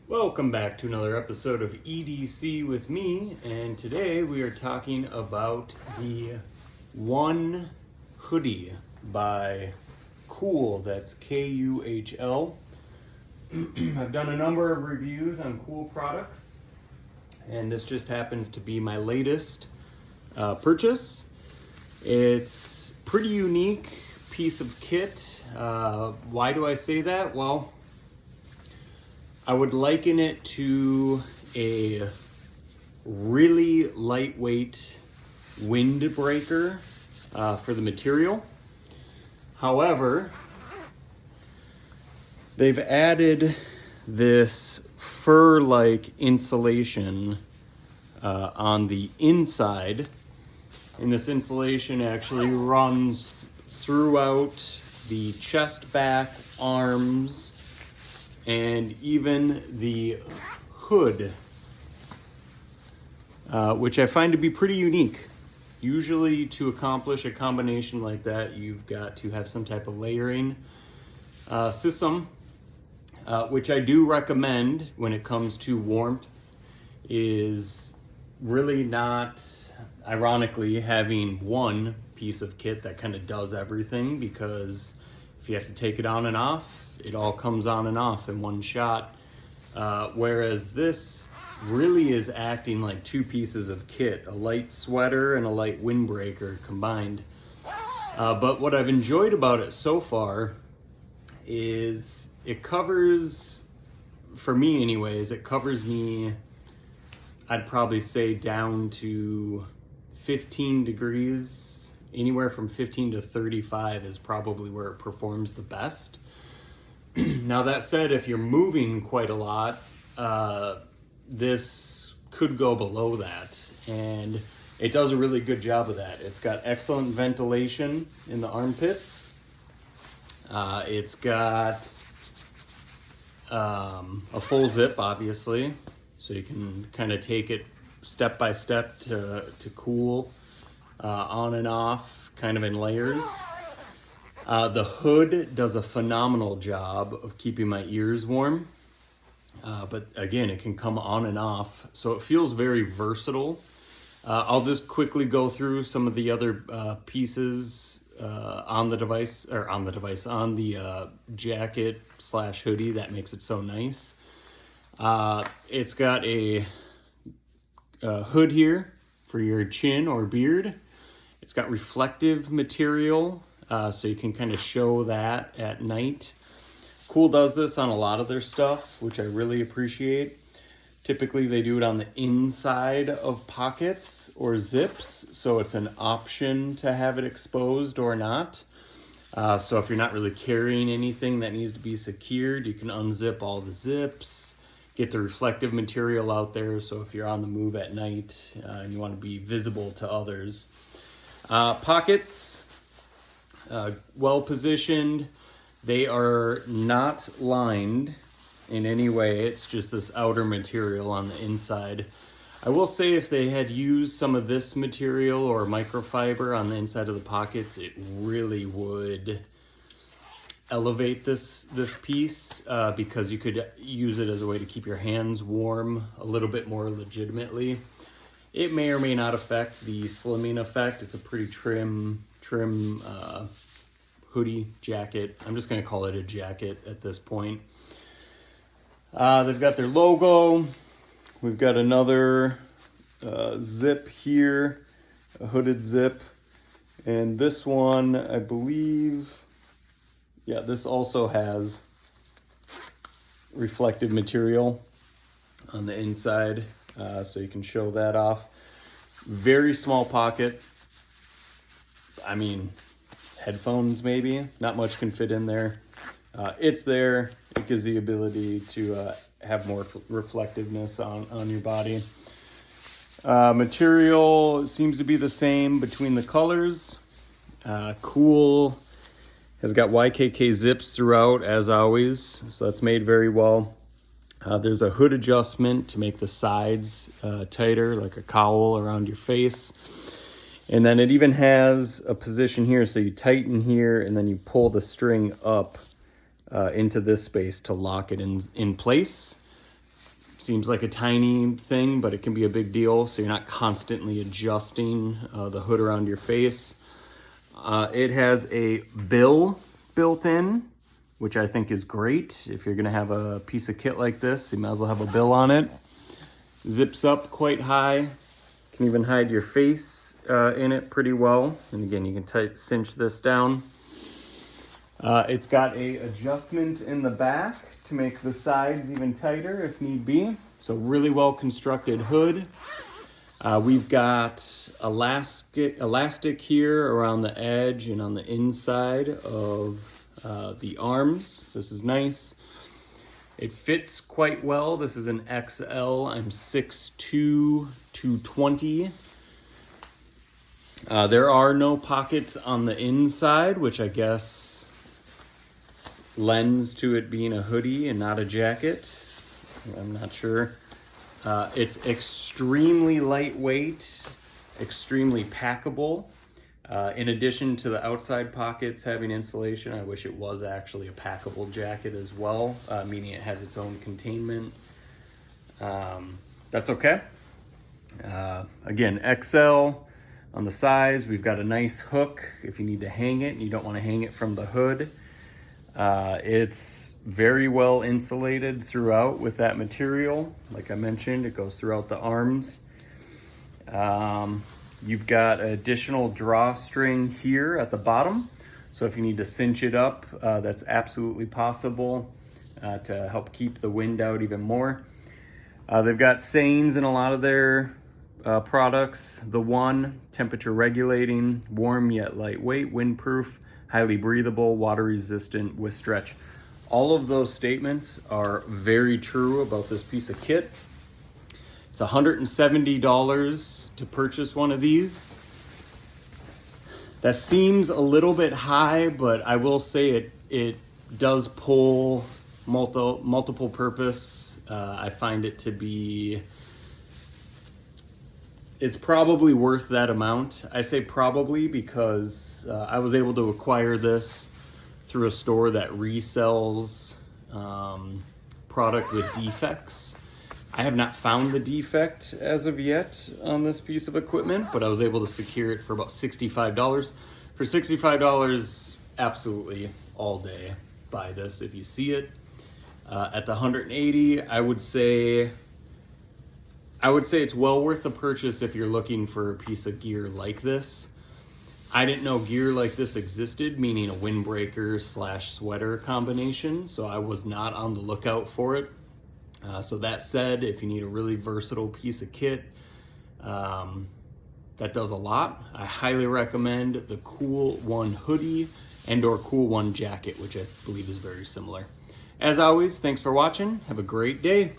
Welcome back to another episode of EDC with me, and today we are talking about the One hoodie by KUHL. That's KUHL. I've done a number of reviews on KUHL products, and this just happens to be my latest purchase. It's a pretty unique piece of kit. Why do I say that? Well, I would liken it to a really lightweight windbreaker for the material. However, they've added this fur-like insulation on the inside, and this insulation actually runs throughout the chest, back, arms, and even the hood, which I find to be pretty unique. Usually to accomplish a combination like that, you've got to have some type of layering system, which I do recommend when it comes to warmth. Is really not, ironically, having one piece of kit that kind of does everything, because if you have to take it on and off, it all comes on and off in one shot. Whereas this really is acting like two pieces of kit, a light sweater and a light windbreaker combined. But what I've enjoyed about it so far is it covers, for me anyways, it covers me, I'd probably say down to 15 degrees. Anywhere from 15 to 35 is probably where it performs the best. Now that said, if you're moving quite a lot, this could go below that, and it does a really good job of that. It's got excellent ventilation in the armpits. It's got a full zip, obviously, so you can kind of take it step by step to cool on and off, kind of in layers. The hood does a phenomenal job of keeping my ears warm, but again, it can come on and off, so it feels very versatile. I'll just quickly go through some of the other pieces on the jacket slash hoodie that makes it so nice. It's got a hood here for your chin or beard. It's got reflective material, so you can kind of show that at night. KUHL does this on a lot of their stuff, which I really appreciate. Typically they do it on the inside of pockets or zips, so it's an option to have it exposed or not. So if you're not really carrying anything that needs to be secured, you can unzip all the zips, get the reflective material out there, so if you're on the move at night and you want to be visible to others. Pockets, well positioned. They are not lined in any way. It's just this outer material on the inside. I will say if they had used some of this material or microfiber on the inside of the pockets, it really would elevate this piece, because you could use it as a way to keep your hands warm a little bit more legitimately. It may or may not affect the slimming effect. It's a pretty trim hoodie jacket. I'm just going to call it a jacket at this point. They've got their logo. We've got another zip here, a hooded zip. And this one, I believe, yeah, this also has reflective material on the inside, so you can show that off. Very small pocket. I mean, headphones maybe, not much can fit in there. It's there. It gives the ability to have more reflectiveness on your body. Material seems to be the same between the colors. KUHL has got YKK zips throughout, as always, so that's made very well. There's a hood adjustment to make the sides tighter, like a cowl around your face. And then it even has a position here, so you tighten here and then you pull the string up into this space to lock it in place. Seems like a tiny thing, but it can be a big deal, so you're not constantly adjusting the hood around your face. It has a bill built in, which I think is great. If you're gonna have a piece of kit like this, you might as well have a bill on it. Zips up quite high. Can even hide your face in it pretty well. And again, you can cinch this down. It's got a adjustment in the back to make the sides even tighter if need be. So really well constructed hood. We've got elastic here around the edge and on the inside of the arms. This is nice. It fits quite well. This is an XL. I'm 6'2", 220. There are no pockets on the inside, which I guess lends to it being a hoodie and not a jacket. I'm not sure. It's extremely lightweight, extremely packable. In addition to the outside pockets having insulation, I wish it was actually a packable jacket as well, meaning it has its own containment. That's okay. Again, XL on the sides. We've got a nice hook if you need to hang it and you don't want to hang it from the hood. It's very well insulated throughout with that material. Like I mentioned, it goes throughout the arms. You've got additional drawstring here at the bottom. So if you need to cinch it up, that's absolutely possible to help keep the wind out even more. They've got sayings in a lot of their products. The one, temperature regulating, warm yet lightweight, windproof, highly breathable, water resistant with stretch. All of those statements are very true about this piece of kit. It's $170 to purchase one of these. That seems a little bit high, but I will say it does pull multiple purpose. I find it to be, it's probably worth that amount. I say probably because I was able to acquire this through a store that resells product with defects. I have not found the defect as of yet on this piece of equipment, but I was able to secure it for about $65. For $65, absolutely all day buy this if you see it. At the $180, I would say it's well worth the purchase if you're looking for a piece of gear like this. I didn't know gear like this existed, meaning a windbreaker / sweater combination, so I was not on the lookout for it. So that said, if you need a really versatile piece of kit that does a lot, I highly recommend the KUHL One hoodie and/or KUHL One jacket, which I believe is very similar. As always, thanks for watching. Have a great day.